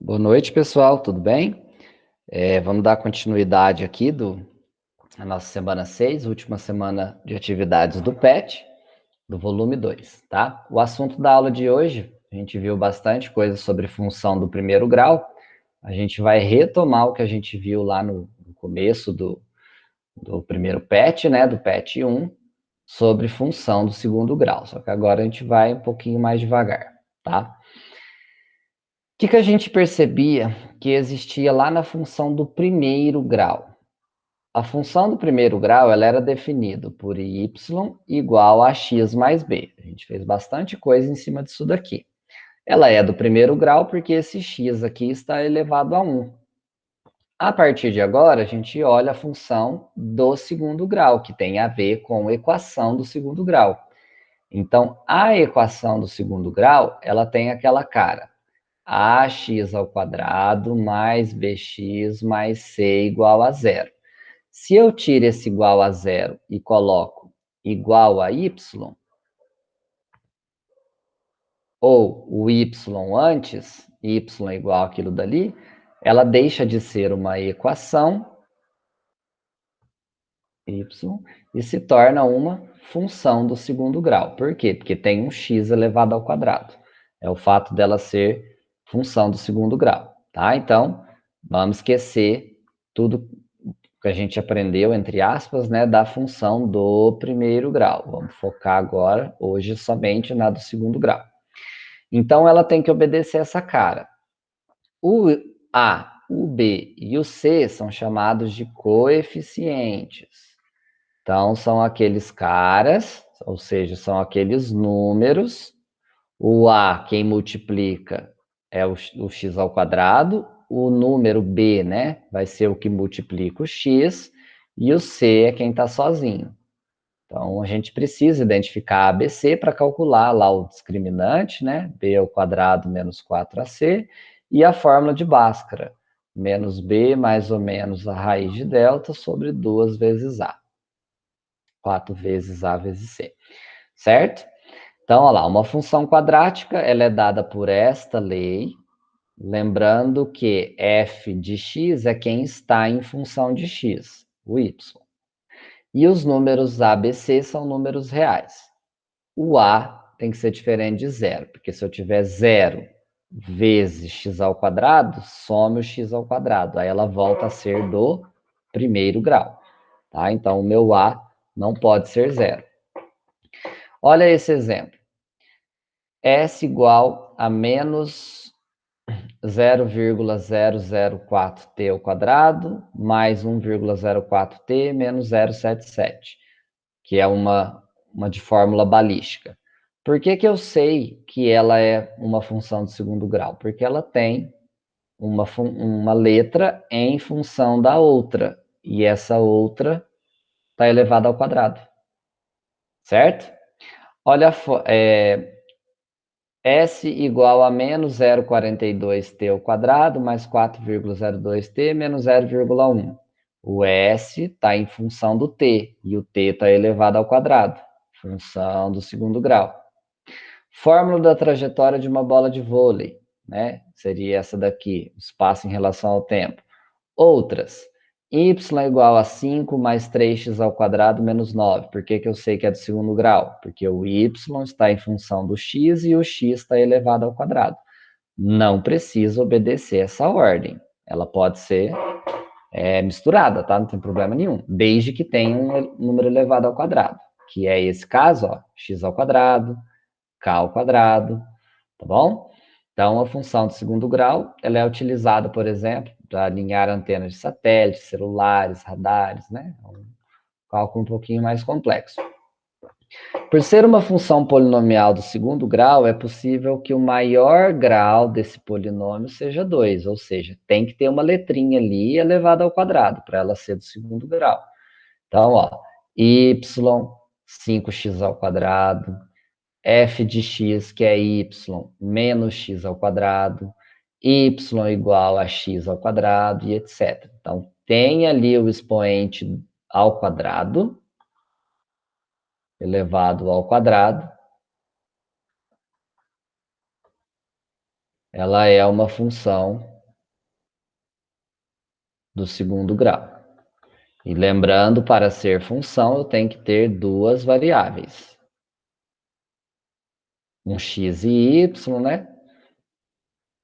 Boa noite, pessoal, tudo bem? Vamos dar continuidade aqui na nossa semana 6, última semana de atividades do PET, do volume 2, tá? O assunto da aula de hoje, a gente viu bastante coisa sobre função do primeiro grau, a gente vai retomar o que a gente viu lá no começo do primeiro PET, né, do PET 1, sobre função do segundo grau, só que agora a gente vai um pouquinho mais devagar, tá? O que a gente percebia que existia lá na função do primeiro grau? A função do primeiro grau ela era definida por y igual a x mais b. A gente fez bastante coisa em cima disso daqui. Ela é do primeiro grau porque esse x aqui está elevado a 1. A partir de agora, a gente olha a função do segundo grau, que tem a ver com a equação do segundo grau. Então, a equação do segundo grau, ela tem aquela cara. Ax ao quadrado mais bx mais c igual a zero. Se eu tiro esse igual a zero e coloco igual a y, ou o y antes, y igual aquilo dali, ela deixa de ser uma equação, y, e se torna uma função do segundo grau. Por quê? Porque tem um x elevado ao quadrado. É o fato dela ser função do segundo grau, tá? Então, vamos esquecer tudo que a gente aprendeu, entre aspas, né, da função do primeiro grau. Vamos focar agora, hoje, somente na do segundo grau. Então, ela tem que obedecer essa cara. O A, o B e o C são chamados de coeficientes. Então, são aqueles caras, ou seja, são aqueles números. O A, quem multiplica, é o x ao quadrado. O número B, né, vai ser o que multiplica o x. E o C é quem está sozinho. Então, a gente precisa identificar ABC para calcular lá o discriminante, né? B ao quadrado menos 4AC. E a fórmula de Bhaskara. Menos B mais ou menos a raiz de delta sobre 2 vezes A. 4 vezes A vezes C. Certo? Então, olha lá, uma função quadrática, ela é dada por esta lei, lembrando que f de x é quem está em função de x, o y. E os números a, b, c são números reais. O a tem que ser diferente de zero, porque se eu tiver zero vezes x ao quadrado, some o x ao quadrado, aí ela volta a ser do primeiro grau. Tá? Então, o meu a não pode ser zero. Olha esse exemplo. S igual a menos 0,004t ao quadrado mais 1,04t menos 0,77, que é uma de fórmula balística. Por que eu sei que ela é uma função de segundo grau? Porque ela tem uma letra em função da outra, e essa outra está elevada ao quadrado. Certo? Olha, S igual a menos 0,42t ao quadrado mais 4,02t menos 0,1. O S está em função do t, e o t está elevado ao quadrado, função do segundo grau. Fórmula da trajetória de uma bola de vôlei, né? Seria essa daqui, espaço em relação ao tempo. Outras, y igual a 5 mais 3x ao quadrado menos 9. Por que eu sei que é do segundo grau? Porque o y está em função do x e o x está elevado ao quadrado. Não precisa obedecer essa ordem. Ela pode ser misturada, tá? Não tem problema nenhum. Desde que tenha um número elevado ao quadrado. Que é esse caso, ó, x ao quadrado, k ao quadrado, tá bom? Então, a função de segundo grau, ela é utilizada, por exemplo, para alinhar antenas de satélites, celulares, radares, né? É um cálculo um pouquinho mais complexo. Por ser uma função polinomial do segundo grau, é possível que o maior grau desse polinômio seja 2, ou seja, tem que ter uma letrinha ali elevada ao quadrado para ela ser do segundo grau. Então, ó, y, 5x ao quadrado, f de x, que é y, menos x ao quadrado, y igual a x ao quadrado e etc. Então, tem ali o expoente ao quadrado, elevado ao quadrado. Ela é uma função do segundo grau. E lembrando, para ser função, eu tenho que ter duas variáveis. Um x e y, né?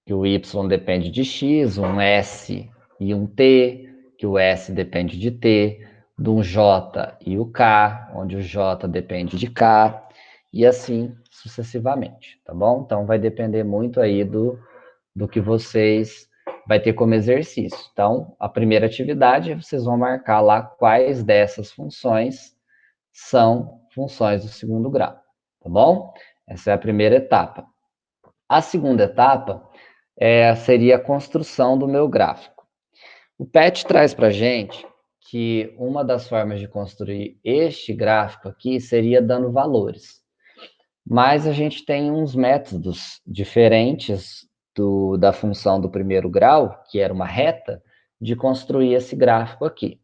Que o y depende de x, um s e um t, que o s depende de t, de um j e o k, onde o j depende de k, e assim sucessivamente, tá bom? Então, vai depender muito aí do que vocês vai ter como exercício. Então, a primeira atividade, vocês vão marcar lá quais dessas funções são funções do segundo grau, tá bom? Essa é a primeira etapa. A segunda etapa seria a construção do meu gráfico. O PET traz para a gente que uma das formas de construir este gráfico aqui seria dando valores. Mas a gente tem uns métodos diferentes da função do primeiro grau, que era uma reta, de construir esse gráfico aqui.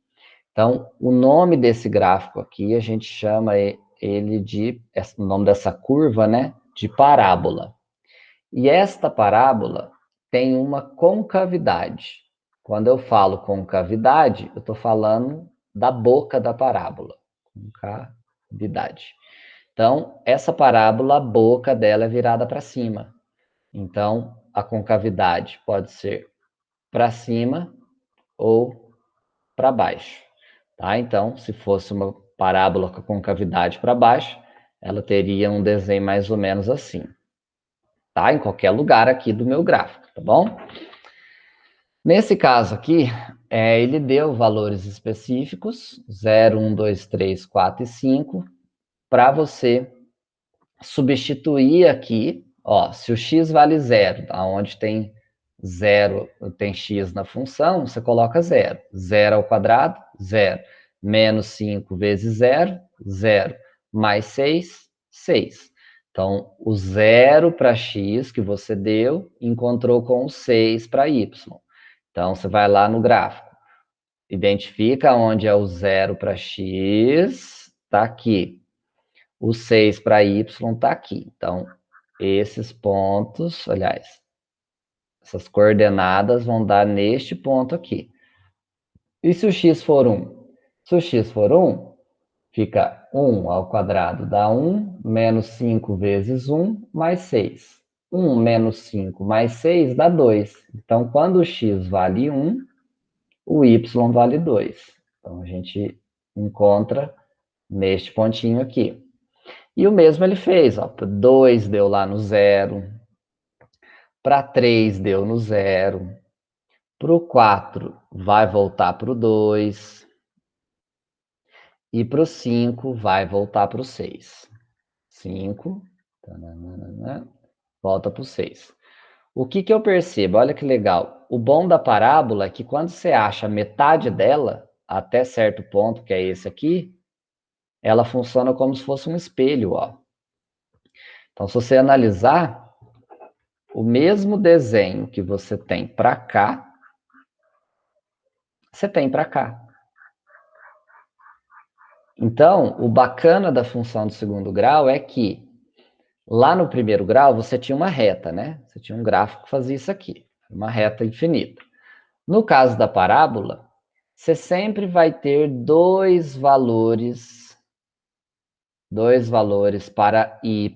Então, o nome desse gráfico aqui, a gente chama ele de, o nome dessa curva, né, de parábola. E esta parábola tem uma concavidade. Quando eu falo concavidade, eu estou falando da boca da parábola. Concavidade. Então, essa parábola, a boca dela é virada para cima. Então, a concavidade pode ser para cima ou para baixo. Tá? Então, se fosse uma parábola com a concavidade para baixo, ela teria um desenho mais ou menos assim. Tá? Em qualquer lugar aqui do meu gráfico, tá bom? Nesse caso aqui, ele deu valores específicos, 0, 1, 2, 3, 4 e 5, para você substituir aqui, ó, se o x vale 0, onde tem 0, tem x na função, você coloca 0. 0 ao quadrado, 0. Menos 5 vezes 0, 0. Mais 6, 6. Então, o 0 para x que você deu, encontrou com o 6 para y. Então, você vai lá no gráfico, identifica onde é o 0 para x, está aqui. O 6 para y está aqui. Então, esses pontos, aliás, essas coordenadas vão dar neste ponto aqui. E se o x for 1? Se o x for 1, fica 1 ao quadrado dá 1, menos 5 vezes 1, mais 6. 1 menos 5 mais 6 dá 2. Então, quando o x vale 1, o y vale 2. Então, a gente encontra neste pontinho aqui. E o mesmo ele fez, ó, 2 deu lá no 0, para 3 deu no 0, para o 4 vai voltar para o 2, e para o 5 vai voltar para o 6. 5, volta para o 6. O que eu percebo? Olha que legal. O bom da parábola é que quando você acha metade dela, até certo ponto, que é esse aqui, ela funciona como se fosse um espelho, ó. Então, se você analisar, o mesmo desenho que você tem para cá, você tem para cá. Então, o bacana da função do segundo grau é que lá no primeiro grau você tinha uma reta, né? Você tinha um gráfico que fazia isso aqui, uma reta infinita. No caso da parábola, você sempre vai ter dois valores para y,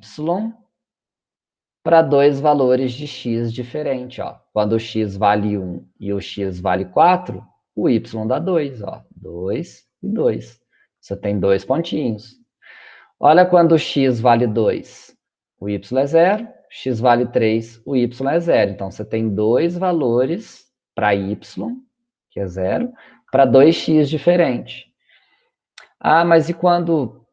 para dois valores de x diferente, ó. Quando o x vale 1 e o x vale 4, o y dá 2, ó. 2 e 2. Você tem dois pontinhos. Olha quando o x vale 2, o y é 0, x vale 3, o y é 0. Então, você tem dois valores para y, que é 0, para 2x diferentes. Ah, mas e quando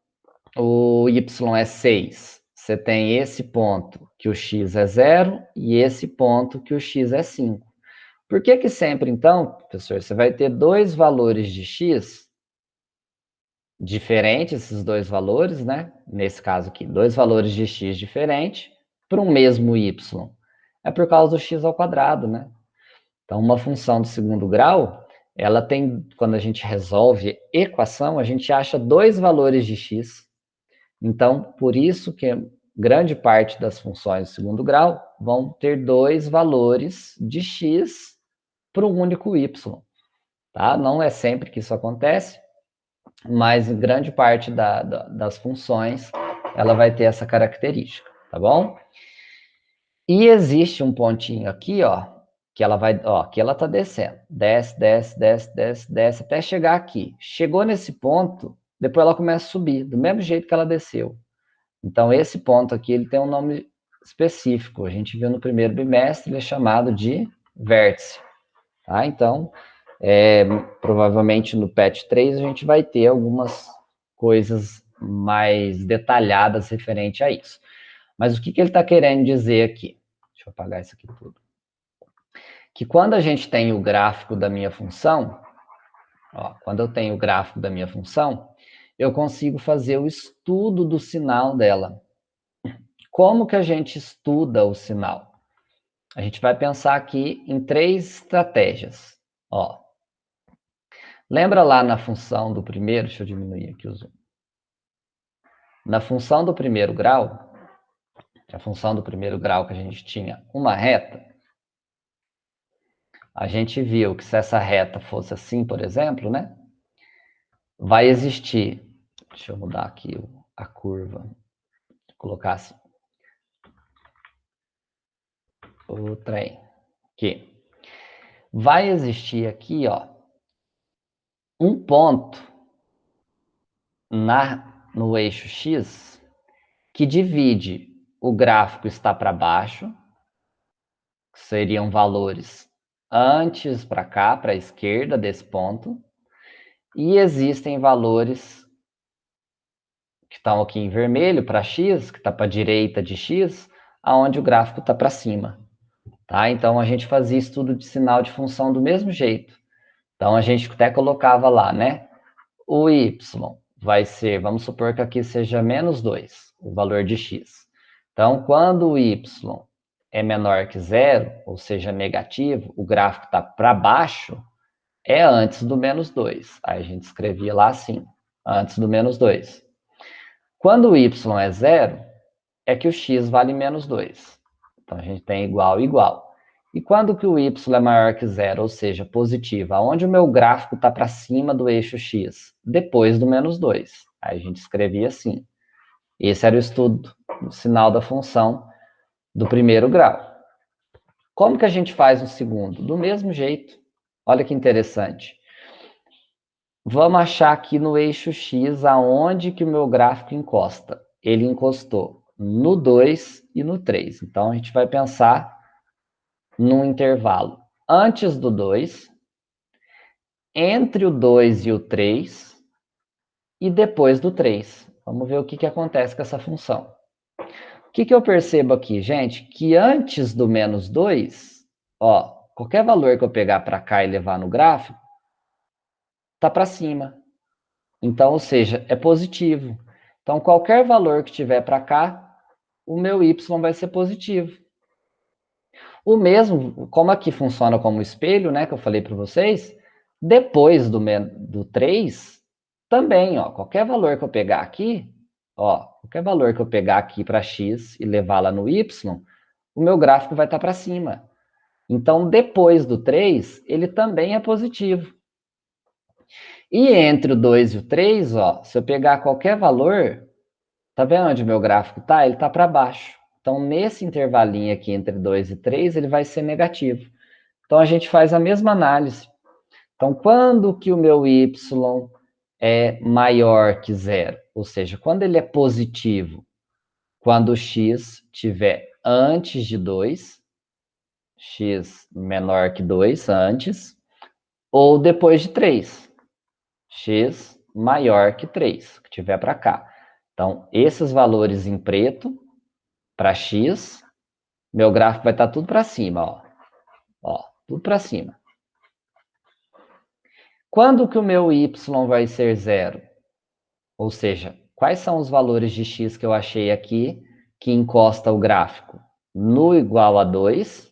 o y é 6? Você tem esse ponto que o x é 0 e esse ponto que o x é 5. Por que sempre, então, professor, você vai ter dois valores de x diferentes, esses dois valores, né? Nesse caso aqui, dois valores de x diferentes para um mesmo y? É por causa do x ao quadrado, né? Então, uma função de segundo grau, ela tem, quando a gente resolve equação, a gente acha dois valores de x. Então, por isso que grande parte das funções de segundo grau vão ter dois valores de x para um único y. tá? Não é sempre que isso acontece, mas grande parte das funções, ela vai ter essa característica, tá bom? E existe um pontinho aqui, ó, que ela vai, ó, aqui ela tá descendo. Desce, desce, desce, desce, desce, até chegar aqui. Chegou nesse ponto, depois ela começa a subir, do mesmo jeito que ela desceu. Então, esse ponto aqui, ele tem um nome específico. A gente viu no primeiro bimestre, ele é chamado de vértice. Tá? Então, provavelmente no PET 3 a gente vai ter algumas coisas mais detalhadas referente a isso. Mas o que ele está querendo dizer aqui? Deixa eu apagar isso aqui tudo. Que quando a gente tem o gráfico da minha função, ó, quando eu tenho o gráfico da minha função, eu consigo fazer o estudo do sinal dela. Como que a gente estuda o sinal? A gente vai pensar aqui em 3 estratégias. Ó, lembra lá na função do primeiro, deixa eu diminuir aqui o zoom. Na função do primeiro grau, a função do primeiro grau que a gente tinha uma reta, a gente viu que se essa reta fosse assim, por exemplo, né? Vai existir, deixa eu mudar aqui a curva, vou colocar assim, o trem, aqui. Vai existir aqui, ó, um ponto no eixo X que divide o gráfico está para baixo, que seriam valores antes para cá, para a esquerda desse ponto, e existem valores que estão aqui em vermelho para X, que está para a direita de X, aonde o gráfico está para cima. Tá? Então, a gente fazia estudo de sinal de função do mesmo jeito. Então, a gente até colocava lá, né? O y vai ser, vamos supor que aqui seja menos 2, o valor de x. Então, quando o y é menor que zero, ou seja, negativo, o gráfico está para baixo, é antes do menos 2. Aí a gente escrevia lá assim, antes do menos 2. Quando o y é zero, é que o x vale menos 2. Então, a gente tem igual, igual. E quando que o y é maior que zero, ou seja, positivo, aonde o meu gráfico está para cima do eixo x? Depois do menos 2. Aí a gente escrevia assim. Esse era o estudo do sinal da função do primeiro grau. Como que a gente faz no segundo? Do mesmo jeito. Olha que interessante. Vamos achar aqui no eixo x aonde que o meu gráfico encosta. Ele encostou no 2 e no 3. Então, a gente vai pensar num intervalo antes do 2, entre o 2 e o 3 e depois do 3. Vamos ver o que acontece com essa função. O que eu percebo aqui, gente? Que antes do menos 2, ó, qualquer valor que eu pegar para cá e levar no gráfico, tá para cima. Então, ou seja, é positivo. Então, qualquer valor que tiver para cá, o meu y vai ser positivo. O mesmo, como aqui funciona como espelho, né, que eu falei para vocês, depois do 3, também, ó, qualquer valor que eu pegar aqui, ó, qualquer valor que eu pegar aqui para x e levar lá no y, o meu gráfico vai estar para cima. Então, depois do 3, ele também é positivo. E entre o 2 e o 3, ó, se eu pegar qualquer valor, tá vendo onde o meu gráfico tá? Ele tá para baixo. Então, nesse intervalinho aqui entre 2 e 3, ele vai ser negativo. Então, a gente faz a mesma análise. Então, quando que o meu y é maior que zero? Ou seja, quando ele é positivo, quando o x estiver antes de 2, x menor que 2 antes, ou depois de 3, x maior que 3, que tiver para cá. Então, esses valores em preto, para x, meu gráfico vai estar tudo para cima, ó. Ó, tudo para cima. Quando que o meu y vai ser zero? Ou seja, quais são os valores de x que eu achei aqui que encosta o gráfico? No igual a 2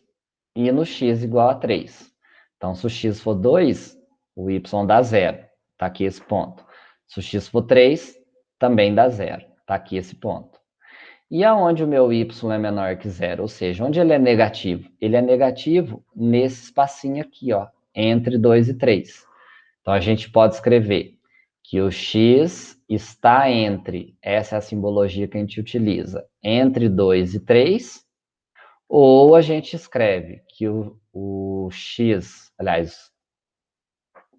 e no x igual a 3. Então, se o x for 2, o y dá zero. Está aqui esse ponto. Se o x for 3, também dá zero. Está aqui esse ponto. E aonde o meu y é menor que zero? Ou seja, onde ele é negativo? Ele é negativo nesse espacinho aqui, ó, entre 2 e 3. Então, a gente pode escrever que o x está entre, essa é a simbologia que a gente utiliza, entre 2 e 3, ou a gente escreve que o x, aliás,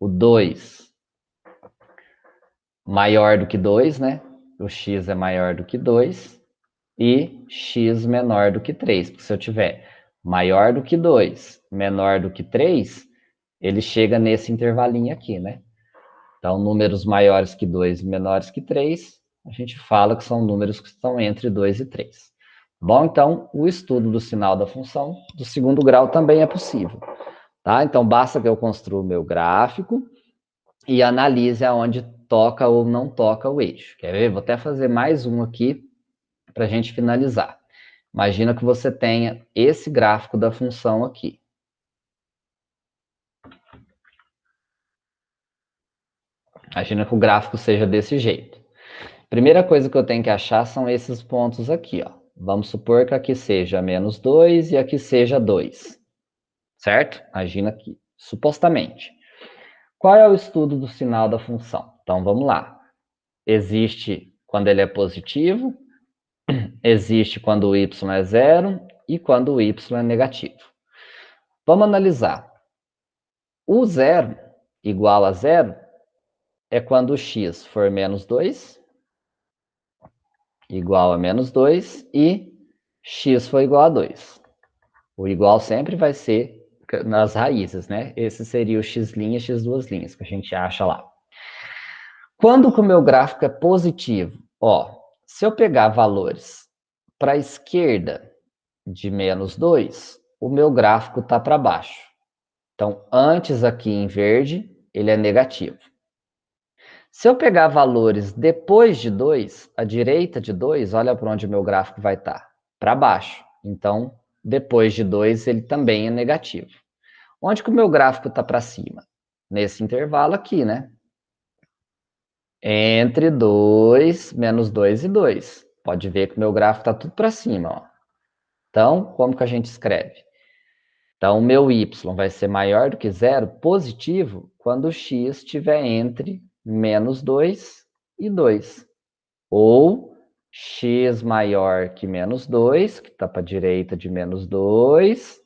o 2 maior do que 2, né? O x é maior do que 2 e x menor do que 3. Porque se eu tiver maior do que 2, menor do que 3, ele chega nesse intervalinho aqui, né? Então, números maiores que 2 e menores que 3, a gente fala que são números que estão entre 2 e 3. Bom, então, o estudo do sinal da função do segundo grau também é possível. Tá? Então, basta que eu construa o meu gráfico e analise aonde toca ou não toca o eixo. Quer ver? Vou até fazer mais um aqui para a gente finalizar. Imagina que você tenha esse gráfico da função aqui. Imagina que o gráfico seja desse jeito. Primeira coisa que eu tenho que achar são esses pontos aqui, ó. Vamos supor que aqui seja menos 2 e aqui seja 2. Certo? Imagina aqui, supostamente. Qual é o estudo do sinal da função? Então, vamos lá. Existe quando ele é positivo, existe quando o y é zero e quando o y é negativo. Vamos analisar. O zero igual a zero é quando o x for menos 2, igual a menos 2, e x for igual a 2. O igual sempre vai ser nas raízes, né? Esse seria o x' e x duas linhas, que a gente acha lá. Quando que o meu gráfico é positivo? Ó, se eu pegar valores para a esquerda de menos 2, o meu gráfico está para baixo. Então, antes aqui em verde, ele é negativo. Se eu pegar valores depois de 2, à direita de 2, olha para onde o meu gráfico vai estar. Para baixo. Então, depois de 2, ele também é negativo. Onde que o meu gráfico está para cima? Nesse intervalo aqui, né? Entre 2, menos 2 e 2. Pode ver que o meu gráfico está tudo para cima, ó. Então, como que a gente escreve? Então, o meu y vai ser maior do que zero, positivo, quando o x estiver entre menos 2 e 2. Ou x maior que menos 2, que está para a direita de menos 2,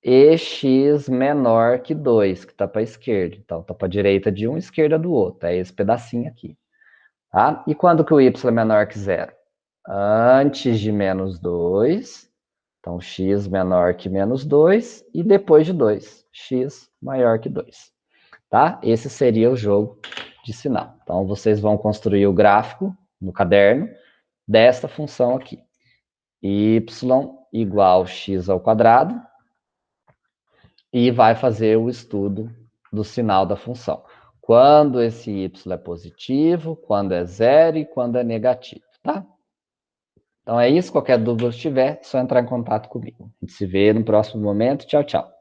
e x menor que 2, que está para a esquerda. Então, está para a direita de um, esquerda do outro. É esse pedacinho aqui. Tá? E quando que o y é menor que zero? Antes de menos 2, então x menor que menos 2, e depois de 2, x maior que 2. Tá? Esse seria o jogo de sinal. Então, vocês vão construir o gráfico no caderno desta função aqui. Y igual x ao quadrado, e vai fazer o estudo do sinal da função. Quando esse y é positivo, quando é zero e quando é negativo, tá? Então é isso, qualquer dúvida que tiver, é só entrar em contato comigo. A gente se vê no próximo momento. Tchau, tchau.